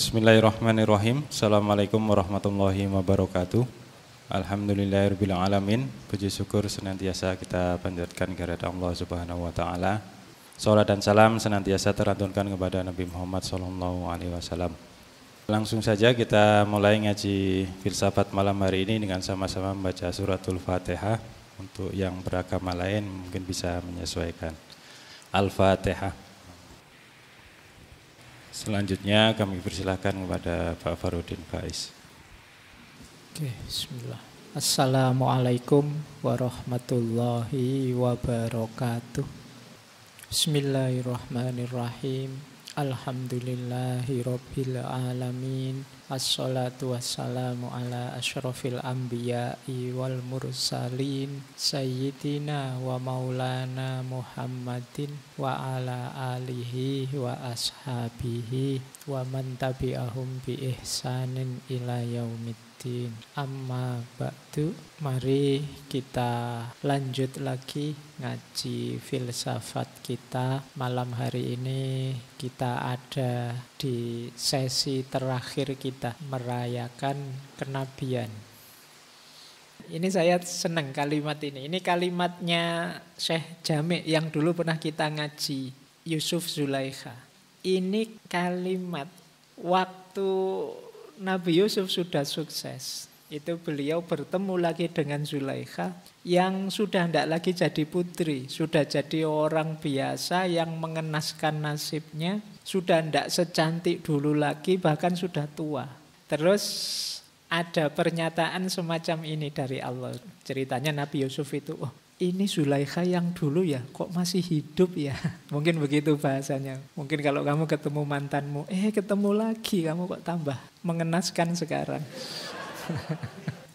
Bismillahirrahmanirrahim. Assalamualaikum warahmatullahi wabarakatuh. Alhamdulillahirabbil alamin. Puji syukur senantiasa kita panjatkan kehadirat Allah Subhanahu wa taala. Salat dan salam senantiasa teranturkan kepada Nabi Muhammad sallallahu alaihi wasallam. Langsung saja kita mulai ngaji filsafat malam hari ini dengan sama-sama membaca suratul Fatihah. Untuk yang beragama lain mungkin bisa menyesuaikan. Al-Fatihah. Selanjutnya kami persilahkan kepada Pak Farudin Faiz. Oke, bismillah. Assalamualaikum warahmatullahi wabarakatuh. Bismillahirrahmanirrahim. Alhamdulillahi rabbil alamin. Assalatu wassalamu ala asyrafil anbiya'i wal mursalin sayyidina wa maulana Muhammadin wa ala alihi wa ashabihi wa man tabi'ahum bi ihsanin ila yaumiddin. Amma ba'du, mari kita lanjut lagi ngaji filsafat kita. Malam hari ini kita ada di sesi terakhir kita merayakan kenabian. Ini saya senang kalimat ini. Ini kalimatnya Syekh Jami' yang dulu pernah kita ngaji, Yusuf Zulaikha. Ini kalimat waktu Nabi Yusuf sudah sukses. Itu beliau bertemu lagi dengan Zulaikha yang sudah tidak lagi jadi putri. Sudah jadi orang biasa yang mengenaskan nasibnya. Sudah tidak secantik dulu lagi, bahkan sudah tua. Terus ada pernyataan semacam ini dari Allah. Ceritanya Nabi Yusuf itu, oh ini Zulaikha yang dulu ya, kok masih hidup ya. Mungkin begitu bahasanya. Mungkin kalau kamu ketemu mantanmu, ketemu lagi, kamu kok tambah mengenaskan sekarang.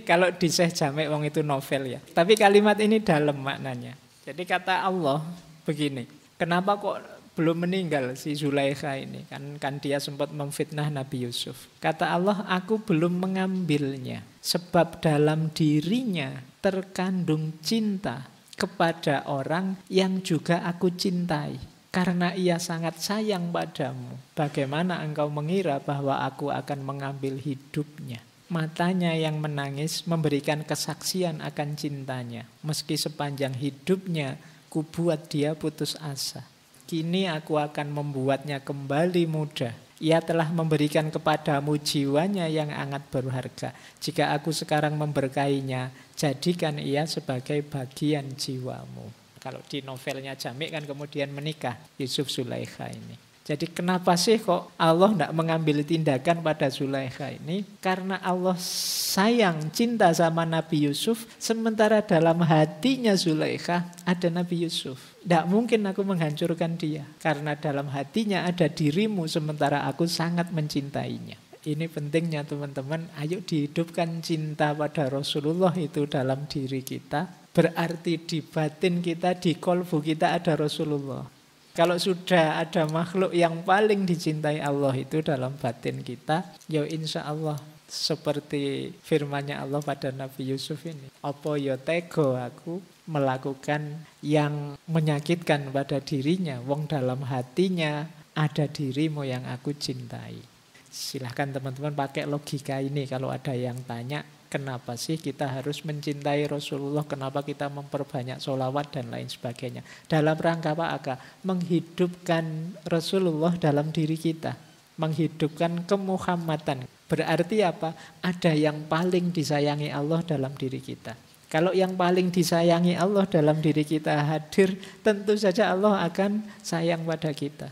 Kalau di Syekh Jami' wong itu novel ya. Tapi kalimat ini dalam maknanya. Jadi kata Allah begini, kenapa kok belum meninggal si Zulaikha ini? Kan dia sempat memfitnah Nabi Yusuf. Kata Allah, aku belum mengambilnya. Sebab dalam dirinya terkandung cinta kepada orang yang juga aku cintai. Karena ia sangat sayang padamu. Bagaimana engkau mengira bahwa aku akan mengambil hidupnya? Matanya yang menangis memberikan kesaksian akan cintanya. Meski sepanjang hidupnya ku buat dia putus asa. Kini aku akan membuatnya kembali muda. Ia telah memberikan kepadamu jiwanya yang sangat berharga. Jika aku sekarang memberkainya, jadikan ia sebagai bagian jiwamu. Kalau di novelnya Jami' kan kemudian menikah Yusuf Zulaikha ini. Jadi kenapa sih kok Allah tidak mengambil tindakan pada Zulaikha ini? Karena Allah sayang, cinta sama Nabi Yusuf, sementara dalam hatinya Zulaikha ada Nabi Yusuf. Tidak mungkin aku menghancurkan dia, karena dalam hatinya ada dirimu, sementara aku sangat mencintainya. Ini pentingnya teman-teman, ayo dihidupkan cinta pada Rasulullah itu dalam diri kita. Berarti di batin kita, di kolbu kita ada Rasulullah. Kalau sudah ada makhluk yang paling dicintai Allah itu dalam batin kita, ya insya Allah seperti firman-Nya Allah pada Nabi Yusuf ini. Apa ya tego aku melakukan yang menyakitkan pada dirinya, wong dalam hatinya ada dirimu yang aku cintai. Silahkan teman-teman pakai logika ini kalau ada yang tanya, kenapa sih kita harus mencintai Rasulullah? Kenapa kita memperbanyak sholawat dan lain sebagainya? Dalam rangka apa? Menghidupkan Rasulullah dalam diri kita. Menghidupkan kemuhammadan. Berarti apa? Ada yang paling disayangi Allah dalam diri kita. Kalau yang paling disayangi Allah dalam diri kita hadir, tentu saja Allah akan sayang pada kita.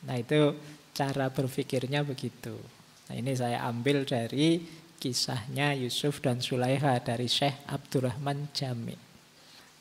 Nah itu cara berpikirnya begitu. Nah ini saya ambil dari kisahnya Yusuf dan Zulaikha dari Syekh Abdurrahman Jami'.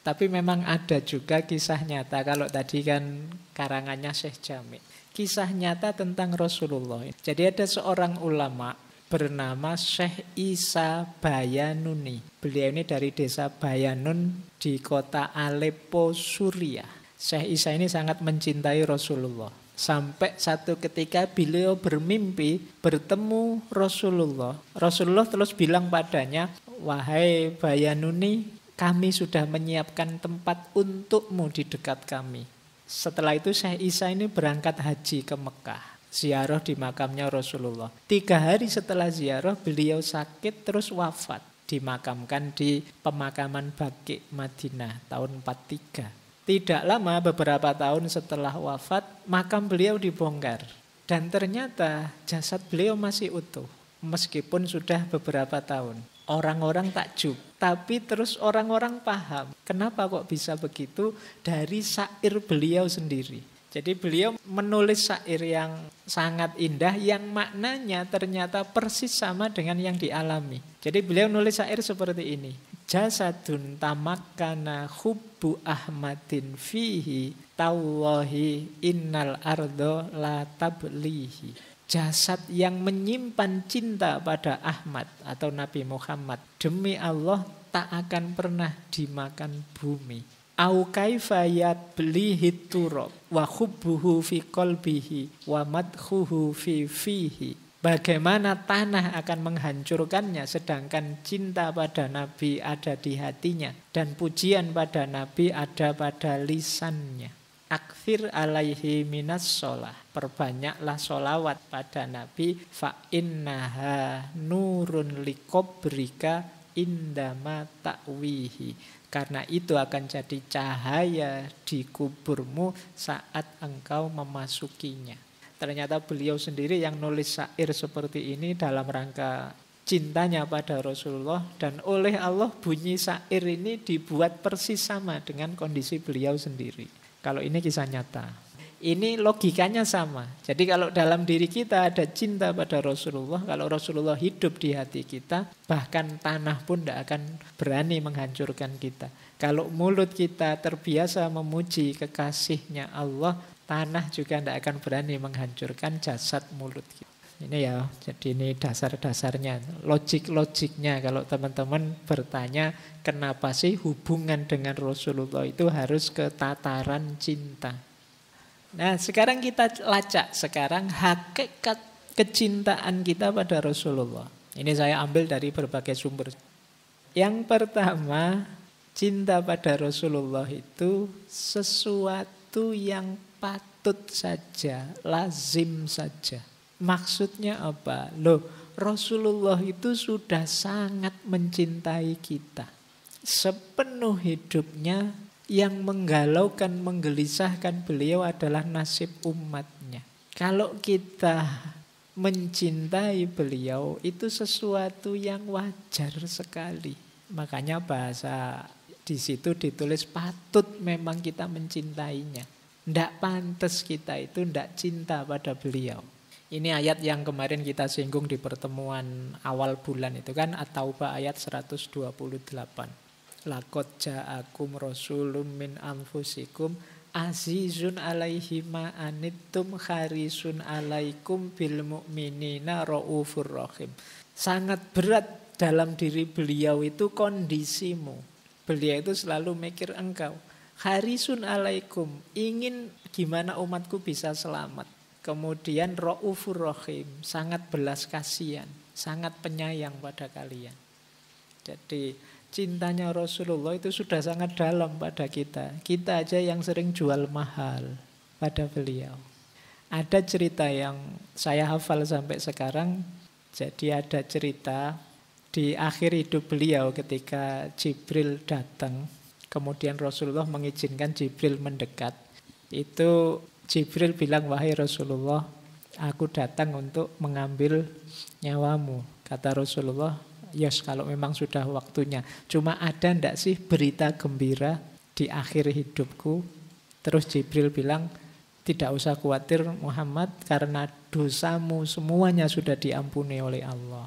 Tapi memang ada juga kisah nyata. Kalau tadi kan karangannya Syekh Jami'. Kisah nyata tentang Rasulullah. Jadi ada seorang ulama bernama Syekh Isa Bayanuni. Beliau ini dari desa Bayanun di kota Aleppo, Suriah. Syekh Isa ini sangat mencintai Rasulullah. Sampai satu ketika beliau bermimpi bertemu Rasulullah. Rasulullah terus bilang padanya, wahai Bayanuni, kami sudah menyiapkan tempat untukmu di dekat kami. Setelah itu Syekh Isa ini berangkat haji ke Mekah. ziarah di makamnya Rasulullah. 3 hari setelah ziarah beliau sakit terus wafat. Dimakamkan di pemakaman Baqi Madinah tahun 43. Tidak lama, beberapa tahun setelah wafat, makam beliau dibongkar. Dan ternyata jasad beliau masih utuh. Meskipun sudah beberapa tahun. Orang-orang takjub. Tapi terus orang-orang paham. Kenapa kok bisa begitu? Dari syair beliau sendiri. Jadi beliau menulis syair yang sangat indah. Yang maknanya ternyata persis sama dengan yang dialami. Jadi beliau nulis syair seperti ini. Jasadun tamakkana hubbu Ahmadin fihi tawallahi innal ardo la tablihi. Jasad yang menyimpan cinta pada Ahmad atau Nabi Muhammad, demi Allah tak akan pernah dimakan bumi. Au kaifa yablihi turab wa hubbuhu fi qalbihi wa madhuhu fi fihi. Bagaimana tanah akan menghancurkannya sedangkan cinta pada Nabi ada di hatinya dan pujian pada Nabi ada pada lisannya. Akfir alaihi minas sholah. Perbanyaklah sholawat pada Nabi. Fa innaha nurun likobrika indama ta'wihi. Karena itu akan jadi cahaya di kuburmu saat engkau memasukinya. Ternyata beliau sendiri yang nulis syair seperti ini dalam rangka cintanya pada Rasulullah. Dan oleh Allah bunyi syair ini dibuat persis sama dengan kondisi beliau sendiri. Kalau ini kisah nyata. Ini logikanya sama. Jadi kalau dalam diri kita ada cinta pada Rasulullah, kalau Rasulullah hidup di hati kita, bahkan tanah pun tidak akan berani menghancurkan kita. Kalau mulut kita terbiasa memuji kekasihnya Allah, tanah juga tidak akan berani menghancurkan jasad mulut kita. Ini ya, jadi ini dasar-dasarnya, logik-logiknya. Kalau teman-teman bertanya kenapa sih hubungan dengan Rasulullah itu harus ke tataran cinta. Nah sekarang kita lacak sekarang hakikat kecintaan kita pada Rasulullah. Ini saya ambil dari berbagai sumber. Yang pertama, cinta pada Rasulullah itu sesuatu yang patut saja, lazim saja. Maksudnya apa? Loh, Rasulullah itu sudah sangat mencintai kita. Sepenuh hidupnya yang menggalaukan, menggelisahkan beliau adalah nasib umatnya. Kalau kita mencintai beliau, itu sesuatu yang wajar sekali. Makanya bahasa di situ ditulis patut memang kita mencintainya. Tidak pantas kita itu tidak cinta pada beliau. Ini ayat yang kemarin kita singgung di pertemuan awal bulan itu kan, At-Taubah ayat 128. Laqad ja'akum rasulun min anfusikum azizun alaihi ma anittum harisun alaikum bil mu'minina raufur rahim. Sangat berat dalam diri beliau itu kondisimu. Beliau itu selalu mikir engkau. Harisun alaikum, ingin gimana umatku bisa selamat. Kemudian raufur rahim, sangat belas kasihan, sangat penyayang pada kalian. Jadi cintanya Rasulullah itu sudah sangat dalam pada kita. Kita aja yang sering jual mahal pada beliau. Ada cerita yang saya hafal sampai sekarang. Jadi ada cerita di akhir hidup beliau ketika Jibril datang. Kemudian Rasulullah mengizinkan Jibril mendekat. Itu Jibril bilang, wahai Rasulullah, aku datang untuk mengambil nyawamu. Kata Rasulullah, yes, kalau memang sudah waktunya. Cuma ada ndak sih berita gembira di akhir hidupku? Terus Jibril bilang, tidak usah khawatir Muhammad, karena dosamu semuanya sudah diampuni oleh Allah.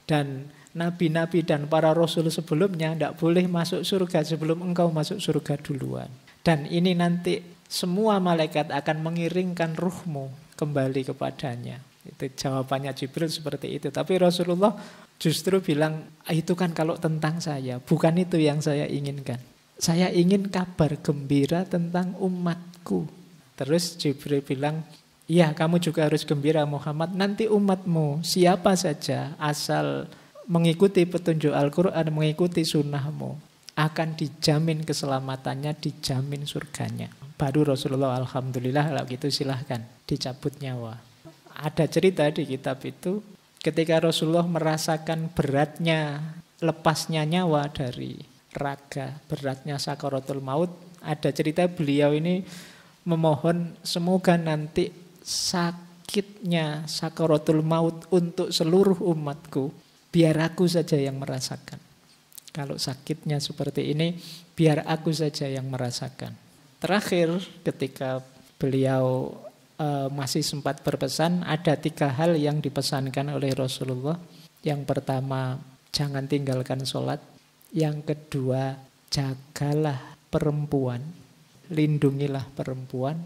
Dan nabi-nabi dan para rasul sebelumnya ndak boleh masuk surga sebelum engkau masuk surga duluan. Dan ini nanti semua malaikat akan mengiringkan ruhmu kembali kepadanya. Itu jawabannya Jibril seperti itu. Tapi Rasulullah justru bilang, itu kan kalau tentang saya, bukan itu yang saya inginkan. Saya ingin kabar gembira tentang umatku. Terus Jibril bilang, iya kamu juga harus gembira Muhammad. Nanti umatmu siapa saja asal mengikuti petunjuk Al-Quran, mengikuti sunnahmu, akan dijamin keselamatannya, dijamin surganya. Baru Rasulullah alhamdulillah kalau gitu silahkan dicabut nyawa. ada cerita di kitab itu ketika Rasulullah merasakan beratnya lepasnya nyawa dari raga, beratnya sakaratul maut, ada cerita beliau ini memohon semoga nanti sakitnya sakaratul maut untuk seluruh umatku, biar aku saja yang merasakan. Kalau sakitnya seperti ini, biar aku saja yang merasakan. Terakhir ketika beliau masih sempat berpesan, ada 3 hal yang dipesankan oleh Rasulullah. Yang pertama, jangan tinggalkan sholat. Yang kedua, jagalah perempuan, lindungilah perempuan.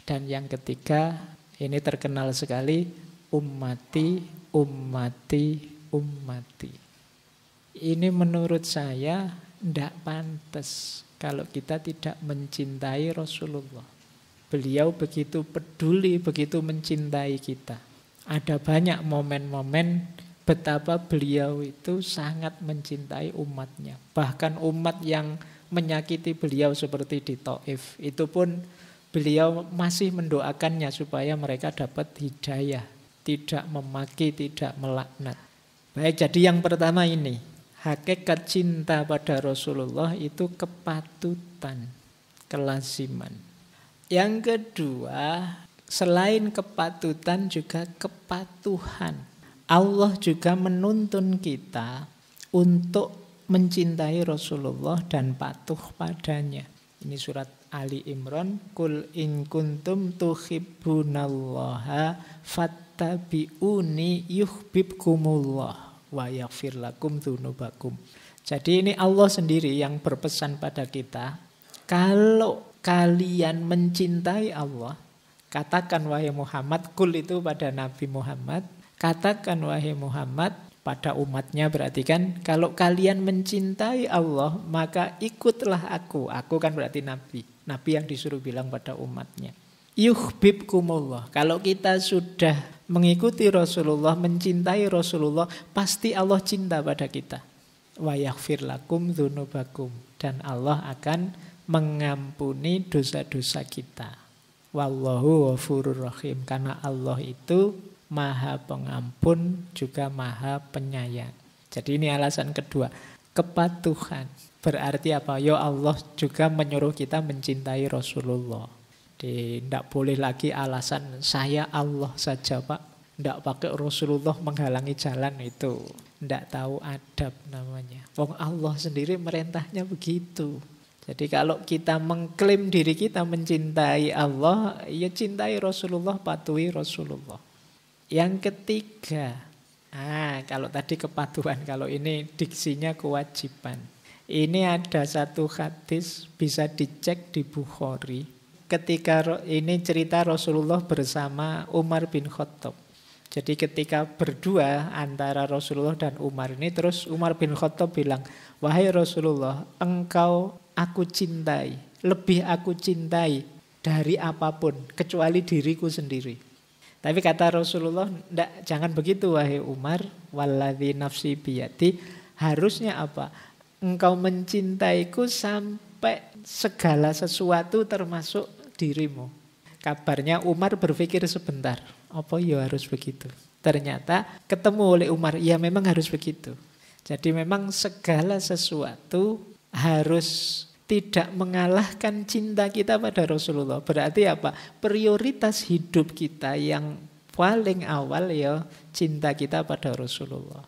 Dan yang ketiga, ini terkenal sekali, ummati, ummati, ummati. Ini menurut saya tidak pantas kalau kita tidak mencintai Rasulullah. Beliau begitu peduli, begitu mencintai kita. Ada banyak momen-momen betapa beliau itu sangat mencintai umatnya. Bahkan umat yang menyakiti beliau seperti di Taif, itu pun beliau masih mendoakannya supaya mereka dapat hidayah, tidak memaki, tidak melaknat. Baik, jadi yang pertama ini, hakikat cinta pada Rasulullah itu kepatutan, kelaziman. Yang kedua, selain kepatutan juga kepatuhan. Allah juga menuntun kita untuk mencintai Rasulullah dan patuh padanya. Ini surat Ali Imran, Qul in kuntum tuhibbunallaha fattabi'uni yuhibbukumullah wa yaghfir lakum dzunubakum. Jadi ini Allah sendiri yang berpesan pada kita, kalau kalian mencintai Allah, katakan wahai Muhammad, kul itu pada Nabi Muhammad, katakan wahai Muhammad pada umatnya, berarti kan kalau kalian mencintai Allah maka ikutlah aku. Aku kan berarti Nabi. Nabi yang disuruh bilang pada umatnya. Yuhibbukumullah. Kalau kita sudah mengikuti Rasulullah, mencintai Rasulullah, pasti Allah cinta pada kita. Wa yaghfir lakum dzunubakum. Dan Allah akan mengampuni dosa-dosa kita. Wallahu ghafurur rahim. Karena Allah itu Maha Pengampun juga Maha Penyayang. Jadi ini alasan kedua, kepatuhan. Berarti apa? Ya Allah juga menyuruh kita mencintai Rasulullah. Tidak boleh lagi alasan saya Allah saja Pak. Tidak pakai Rasulullah menghalangi jalan, itu tidak tahu adab namanya. Wong Allah sendiri merintahnya begitu. Jadi kalau kita mengklaim diri kita mencintai Allah, ya cintai Rasulullah, patuhi Rasulullah. Yang ketiga, kalau tadi kepatuhan, kalau ini diksinya kewajiban. Ini ada satu hadis bisa dicek di Bukhari. Ketika ini cerita Rasulullah bersama Umar bin Khattab. Jadi ketika berdua antara Rasulullah dan Umar ini, terus Umar bin Khattab bilang, wahai Rasulullah, engkau aku cintai, lebih aku cintai dari apapun, kecuali diriku sendiri. Tapi kata Rasulullah, jangan begitu wahai Umar, walladzi nafsi biyadi, harusnya apa? Engkau mencintaiku sampai segala sesuatu termasuk dirimu. Kabarnya Umar berpikir sebentar, apa ya harus begitu? Ternyata ketemu oleh Umar, ya memang harus begitu. Jadi memang segala sesuatu harus tidak mengalahkan cinta kita pada Rasulullah. Berarti apa? Prioritas hidup kita yang paling awal ya cinta kita pada Rasulullah.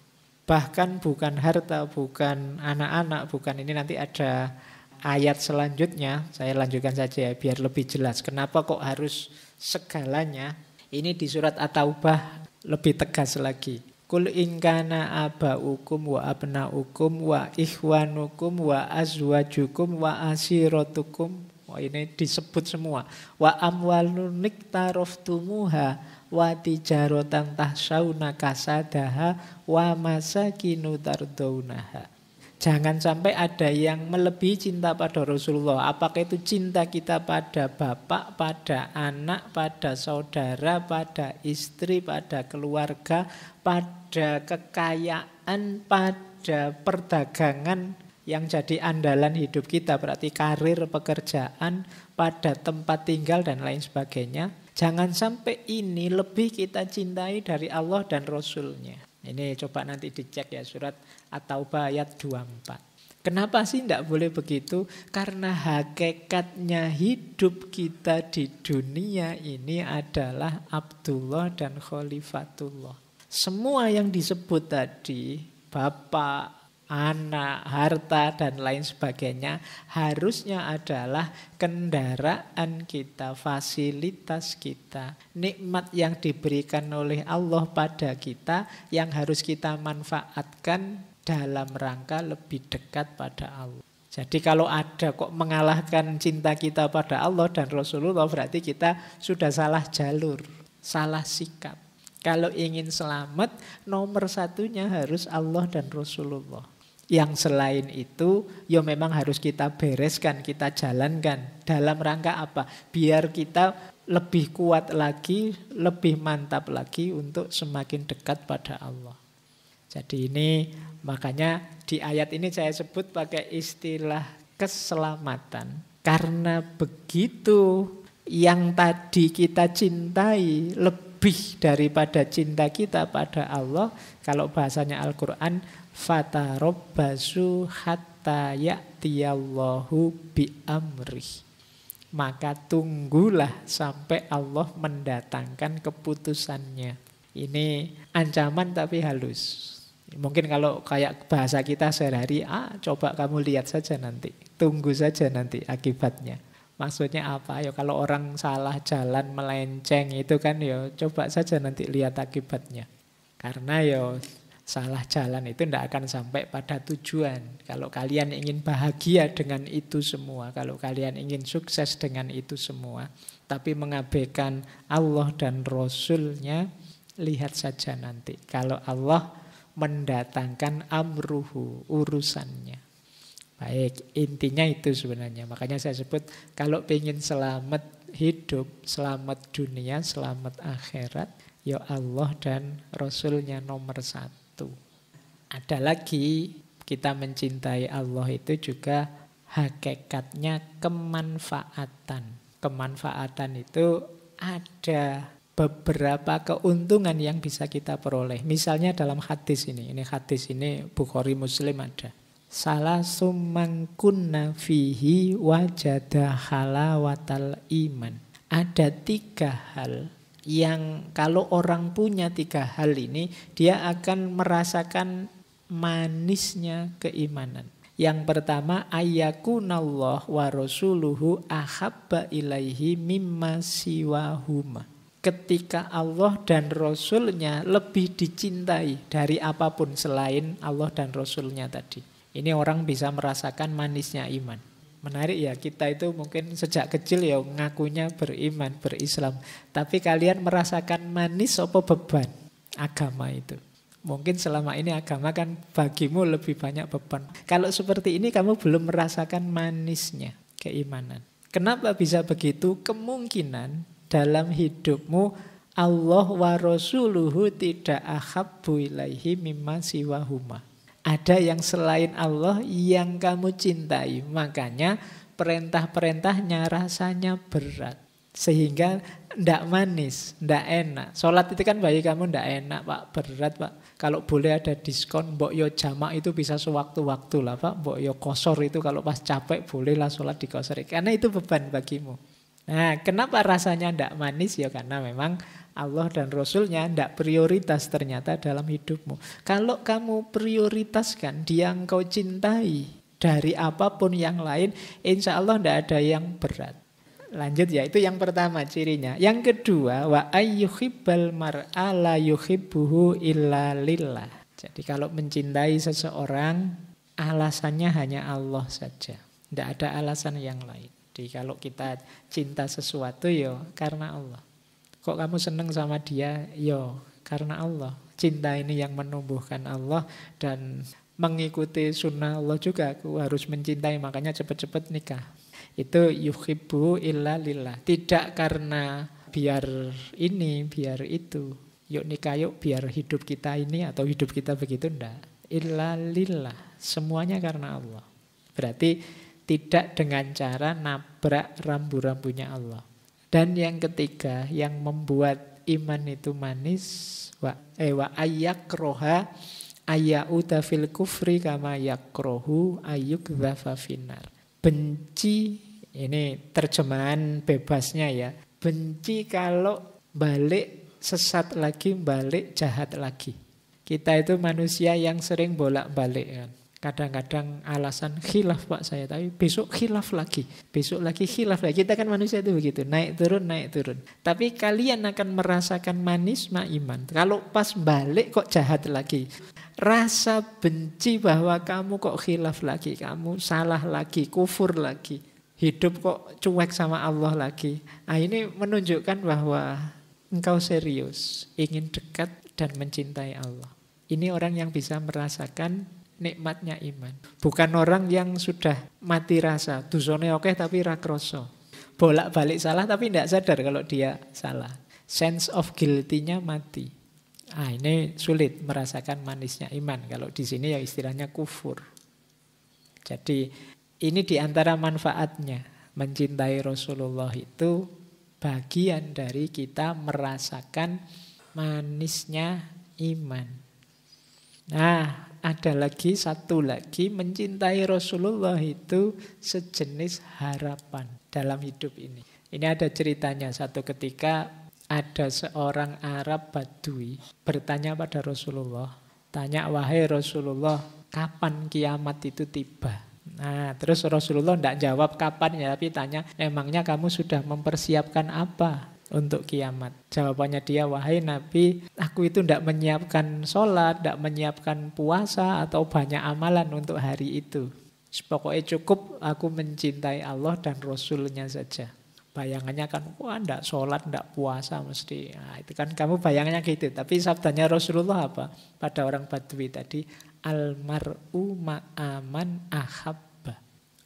Bahkan bukan harta, bukan anak-anak, bukan ini, nanti ada ayat selanjutnya. Saya lanjutkan saja ya, biar lebih jelas. Kenapa kok harus segalanya? Ini di surat At-Taubah lebih tegas lagi. Kul in kana abaukum wa abnaukum wa ikhwanukum wa azwajukum wa asiratukum. Wah, ini disebut semua. Wa amwalun niktaraftumuha wa tijaratan tahsyauna kasadaha wa masakinu tardaunaha. Jangan sampai ada yang melebihi cinta pada Rasulullah. Apakah itu cinta kita pada bapak, pada anak, pada saudara, pada istri, pada keluarga, pada kekayaan, pada perdagangan yang jadi andalan hidup kita. Berarti karir, pekerjaan, pada tempat tinggal dan lain sebagainya. Jangan sampai ini lebih kita cintai dari Allah dan Rasulnya. Ini coba nanti dicek ya surat At-Taubah ayat 24. Kenapa sih tidak boleh begitu? Karena hakikatnya hidup kita di dunia ini adalah Abdullah dan Khalifatullah. Semua yang disebut tadi, bapak, anak, harta, dan lain sebagainya, harusnya adalah kendaraan kita, fasilitas kita, nikmat yang diberikan oleh Allah pada kita, yang harus kita manfaatkan dalam rangka lebih dekat pada Allah. Jadi kalau ada kok mengalahkan cinta kita pada Allah dan Rasulullah, berarti kita sudah salah jalur, salah sikap. Kalau ingin selamat, nomor satunya harus Allah dan Rasulullah. Yang selain itu, ya memang harus kita bereskan, kita jalankan. Dalam rangka apa? Biar kita lebih kuat lagi, lebih mantap lagi untuk semakin dekat pada Allah. Jadi ini makanya di ayat ini saya sebut pakai istilah keselamatan. Karena begitu yang tadi kita cintai lebih daripada cinta kita pada Allah. Kalau bahasanya Al-Quran, fatarobbasu hatta ya'tiyallahu bi'amrih. Maka tunggulah sampai Allah mendatangkan keputusannya. Ini ancaman tapi halus. Mungkin kalau kayak bahasa kita sehari-hari, coba kamu lihat saja nanti. Tunggu saja nanti akibatnya. Maksudnya apa? Ya kalau orang salah jalan melenceng itu kan ya coba saja nanti lihat akibatnya. Karena ya salah jalan itu tidak akan sampai pada tujuan. Kalau kalian ingin bahagia dengan itu semua, kalau kalian ingin sukses dengan itu semua, tapi mengabaikan Allah dan Rasulnya, lihat saja nanti. Kalau Allah mendatangkan amruhu, urusannya. Baik, intinya itu sebenarnya. Makanya saya sebut kalau ingin selamat hidup, selamat dunia, selamat akhirat, ya Allah dan Rasulnya nomor satu. Ada lagi, kita mencintai Allah itu juga hakikatnya kemanfaatan. Kemanfaatan itu ada beberapa keuntungan yang bisa kita peroleh. Misalnya dalam hadis ini Bukhari Muslim ada. Salah sumangkunna fihi wajada halawatal iman. Ada 3 hal yang kalau orang punya 3 hal ini, dia akan merasakan manisnya keimanan. Yang pertama, ayyakunallah wa rasuluhu ahabba ilaihi mimma siwahuma. Ketika Allah dan Rasulnya lebih dicintai dari apapun selain Allah dan Rasulnya tadi. Ini orang bisa merasakan manisnya iman. Menarik ya, kita itu mungkin sejak kecil ya ngakunya beriman, berislam. Tapi kalian merasakan manis apa beban agama itu? Mungkin selama ini agama kan bagimu lebih banyak beban. Kalau seperti ini kamu belum merasakan manisnya keimanan. Kenapa bisa begitu? Kemungkinan dalam hidupmu Allah wa rasuluhu tidak ahabbu ilaihi mimma siwahuma. Ada yang selain Allah yang kamu cintai. Makanya perintah-perintahnya rasanya berat. Sehingga tidak manis, tidak enak. Sholat itu kan bagi kamu tidak enak Pak, berat Pak. Kalau boleh ada diskon, mbok yo jamak itu bisa sewaktu-waktu lah Pak. Mbok yo kosor itu kalau pas capek bolehlah sholat dikosori. Karena itu beban bagimu. Nah, kenapa rasanya tidak manis? Ya karena memang Allah dan Rasulnya tidak prioritas ternyata dalam hidupmu. Kalau kamu prioritaskan dia engkau cintai dari apapun yang lain, insya Allah tidak ada yang berat. Lanjut ya, itu yang pertama cirinya. Yang kedua, wa ayyuhibbal mar'a la yuhibbuhu illa lillah. Jadi kalau mencintai seseorang, alasannya hanya Allah saja. Tidak ada alasan yang lain. Jadi kalau kita cinta sesuatu ya karena Allah. Kok kamu senang sama dia? Ya karena Allah. Cinta ini yang menumbuhkan Allah dan mengikuti sunnah Allah juga. Aku harus mencintai, makanya cepat-cepat nikah. Itu yuhibbu illa lillah. Tidak karena biar ini, biar itu. Yuk nikah yuk biar hidup kita ini atau hidup kita begitu, enggak. Illa lillah. Semuanya karena Allah. Berarti tidak dengan cara nabrak rambu-rambunya Allah. Dan yang ketiga yang membuat iman itu manis, wa ayyakroha ayyauda fil kufri kama yakrohu ayyukdhafa finnar. Benci, ini terjemahan bebasnya ya. Benci kalau balik sesat lagi, balik jahat lagi. Kita itu manusia yang sering bolak-balik kan. Kadang-kadang alasan khilaf Pak saya, tapi besok khilaf lagi. Besok lagi khilaf lagi. Kita kan manusia itu begitu, naik turun, naik turun. Tapi kalian akan merasakan manis iman. Kalau pas balik kok jahat lagi. Rasa benci bahwa kamu kok khilaf lagi, kamu salah lagi, kufur lagi. Hidup kok cuek sama Allah lagi. Nah, ini menunjukkan bahwa engkau serius, ingin dekat dan mencintai Allah. Ini orang yang bisa merasakan nikmatnya iman. Bukan orang yang sudah mati rasa, dosane oke tapi ra kroso. Bolak-balik salah tapi tidak sadar kalau dia salah. Sense of guilty-nya mati. Ini sulit merasakan manisnya iman. Kalau di sini ya istilahnya kufur. Jadi ini diantara manfaatnya. Mencintai Rasulullah itu bagian dari kita merasakan manisnya iman. Nah, ada lagi, satu lagi, mencintai Rasulullah itu sejenis harapan dalam hidup ini. Ini ada ceritanya, satu ketika ada seorang Arab Badui bertanya pada Rasulullah, tanya, wahai Rasulullah, kapan kiamat itu tiba? Nah, terus Rasulullah tidak jawab kapan ya, tapi tanya, emangnya kamu sudah mempersiapkan apa untuk kiamat? Jawabannya dia, wahai Nabi, aku itu tidak menyiapkan sholat, tidak menyiapkan puasa atau banyak amalan untuk hari itu. Pokoknya cukup aku mencintai Allah dan Rasulnya saja. Bayangannya kan, wah tidak sholat, tidak puasa mesti. Nah, itu kan kamu bayangannya gitu. Tapi sabdanya Rasulullah apa? Pada orang Badui tadi, almar'u ma'aman ahabba.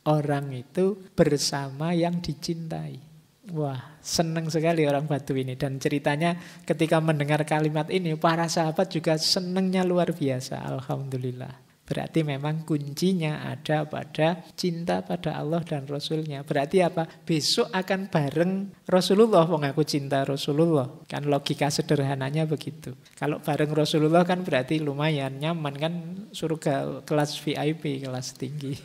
Orang itu bersama yang dicintai. Wah, senang sekali orang Batu ini. Dan ceritanya ketika mendengar kalimat ini, para sahabat juga senangnya luar biasa. Alhamdulillah. Berarti memang kuncinya ada pada cinta pada Allah dan Rasulnya. Berarti apa? Besok akan bareng Rasulullah. Mengaku cinta Rasulullah. Kan logika sederhananya begitu. Kalau bareng Rasulullah kan berarti lumayan nyaman kan, surga kelas VIP, kelas tinggi.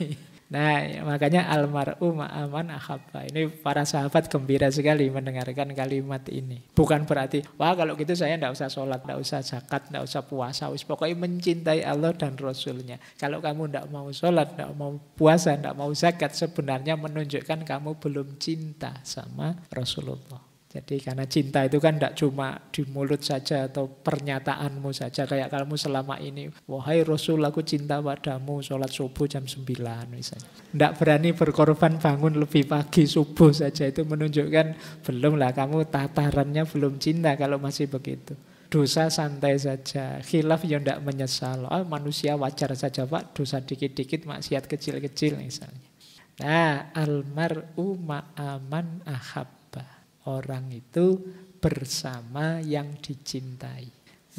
Nah, makanya almar'u ma'aman ahabba. Ini para sahabat gembira sekali mendengarkan kalimat ini. Bukan berarti, wah kalau gitu saya tidak usah sholat, tidak usah zakat, tidak usah puasa. Pokoknya mencintai Allah dan Rasulnya. Kalau kamu tidak mau sholat, tidak mau puasa, tidak mau zakat, sebenarnya menunjukkan kamu belum cinta sama Rasulullah. Jadi karena cinta itu kan tidak cuma di mulut saja atau pernyataanmu saja. Kayak kamu selama ini, wahai Rasul aku cinta padamu, sholat subuh jam 9 misalnya. Tidak berani berkorban bangun lebih pagi subuh saja. Itu menunjukkan belumlah kamu tatarannya belum cinta kalau masih begitu. Dosa santai saja, khilaf ya tidak menyesal. Manusia wajar saja Pak, dosa dikit-dikit, maksiat kecil-kecil misalnya. Nah, almar'u ma'aman ahab. Orang itu bersama yang dicintai.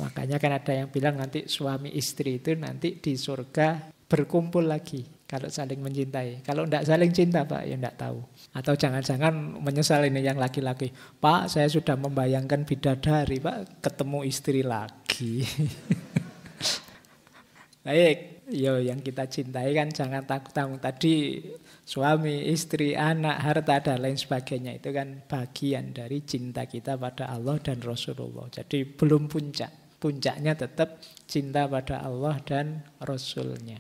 Makanya kan ada yang bilang nanti suami istri itu nanti di surga berkumpul lagi kalau saling mencintai. Kalau tidak saling cinta Pak, ya tidak tahu. Atau jangan-jangan menyesal ini yang laki-laki. Pak, saya sudah membayangkan bidadari Pak, ketemu istri lagi. Baik, yang kita cintai kan jangan takut-takut. Tadi suami, istri, anak, harta, dan lain sebagainya. Itu kan bagian dari cinta kita pada Allah dan Rasulullah. Jadi belum puncak. Puncaknya tetap cinta pada Allah dan Rasulnya.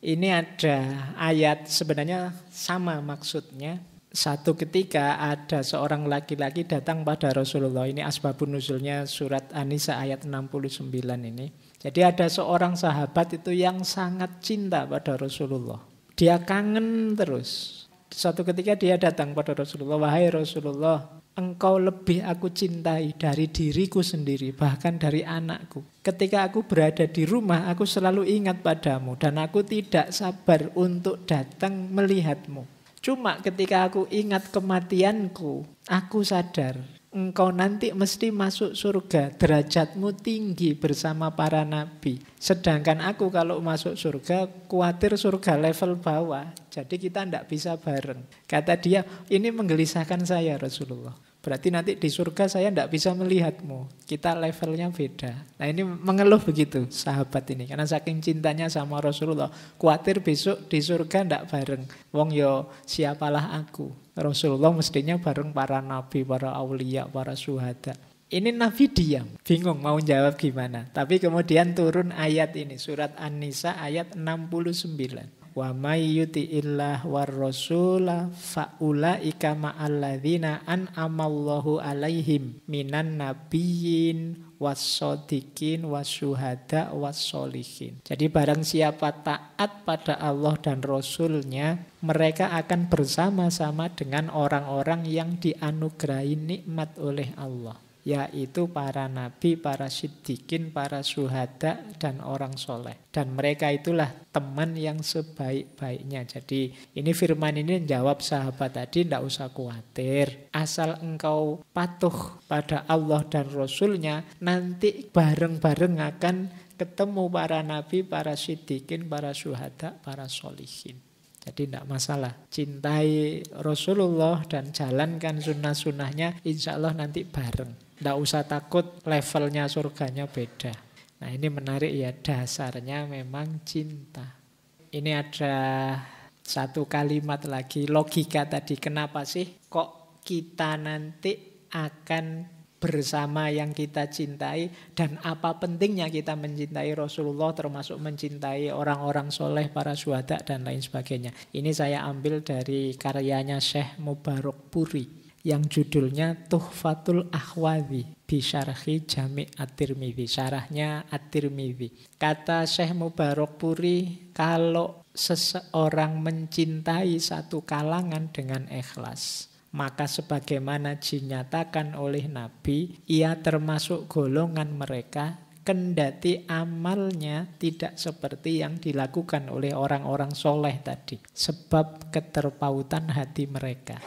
Ini ada ayat sebenarnya sama maksudnya. Satu ketika ada seorang laki-laki datang pada Rasulullah. Ini asbabun nuzulnya surat An-Nisa ayat 69 ini. Jadi ada seorang sahabat itu yang sangat cinta pada Rasulullah. Dia kangen terus. Suatu ketika dia datang pada Rasulullah, wahai Rasulullah, engkau lebih aku cintai dari diriku sendiri, bahkan dari anakku. Ketika aku berada di rumah, aku selalu ingat padamu dan aku tidak sabar untuk datang melihatmu. Cuma ketika aku ingat kematianku, aku sadar engkau nanti mesti masuk surga, derajatmu tinggi bersama para nabi. Sedangkan aku kalau masuk surga, khawatir surga level bawah. Jadi kita tidak bisa bareng. Kata dia, ini menggelisahkan saya Rasulullah. Berarti nanti di surga saya tidak bisa melihatmu. Kita levelnya beda. Nah ini mengeluh begitu sahabat ini. Karena saking cintanya sama Rasulullah. Khawatir besok di surga tidak bareng. Wong yo siapalah aku. Rasulullah mestinya bareng para nabi, para aulia, para syuhada. Ini Nabi diam. Bingung mau jawab gimana. Tapi kemudian turun ayat ini. Surat An-Nisa ayat 69. Wa may yuti'illah war rasula fa ulaika ma'alladzina an'amallahu alaihim minan nabiyyin wassodiqin wasyuhada wassolihin. Jadi barang siapa taat pada Allah dan Rasulnya, mereka akan bersama-sama dengan orang-orang yang dianugerahi nikmat oleh Allah, yaitu para nabi, para siddiqin, para syuhada, dan orang soleh. Dan mereka itulah teman yang sebaik-baiknya. Jadi ini firman ini menjawab sahabat tadi, tidak usah khawatir. Asal engkau patuh pada Allah dan Rasulnya, nanti bareng-bareng akan ketemu para nabi, para siddiqin, para syuhada, para solihin. Jadi tidak masalah. Cintai Rasulullah dan jalankan sunnah-sunnahnya, insya Allah nanti bareng. Tidak usah takut levelnya surganya beda. Nah ini menarik ya, dasarnya memang cinta. Ini ada satu kalimat lagi, logika tadi. Kenapa sih kok kita nanti akan bersama yang kita cintai, dan apa pentingnya kita mencintai Rasulullah, termasuk mencintai orang-orang soleh, para syuhada dan lain sebagainya. Ini saya ambil dari karyanya Syekh Mubarakpuri yang judulnya Tuhfatul Ahwadhi bisyarhi Jami' At-Tirmidzi, syarahnya At-Tirmidzi. Kata Syekh Mubarakpuri, kalau seseorang mencintai satu kalangan dengan ikhlas, maka sebagaimana dinyatakan oleh Nabi, ia termasuk golongan mereka, kendati amalnya tidak seperti yang dilakukan oleh orang-orang soleh tadi, sebab keterpautan hati mereka.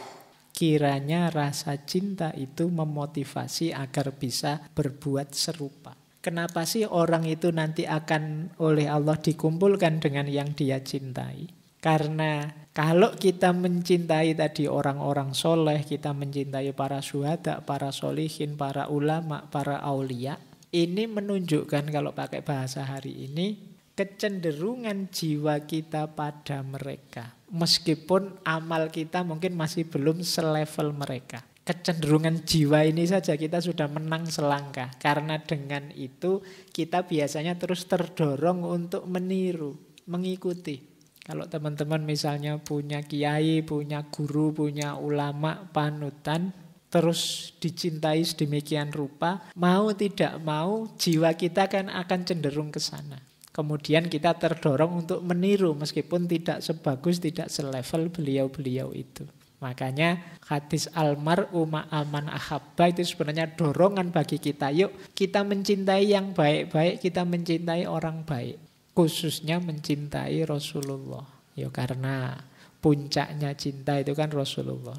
Kiranya rasa cinta itu memotivasi agar bisa berbuat serupa. Kenapa sih orang itu nanti akan oleh Allah dikumpulkan dengan yang dia cintai? Karena kalau kita mencintai tadi orang-orang soleh, kita mencintai para syuhada, para solihin, para ulama, para aulia, ini menunjukkan, kalau pakai bahasa hari ini, kecenderungan jiwa kita pada mereka. Meskipun amal kita mungkin masih belum selevel mereka. Kecenderungan jiwa ini saja kita sudah menang selangkah. Karena dengan itu kita biasanya terus terdorong untuk meniru, mengikuti. Kalau teman-teman misalnya punya kiai, punya guru, punya ulama, panutan, terus dicintai sedemikian rupa, mau tidak mau jiwa kita kan akan cenderung ke sana. Kemudian kita terdorong untuk meniru meskipun tidak sebagus, tidak selevel beliau-beliau itu. Makanya hadis almar'u ma'aman ahabba itu sebenarnya dorongan bagi kita. Yuk kita mencintai yang baik-baik, kita mencintai orang baik. Khususnya mencintai Rasulullah. Ya karena puncaknya cinta itu kan Rasulullah.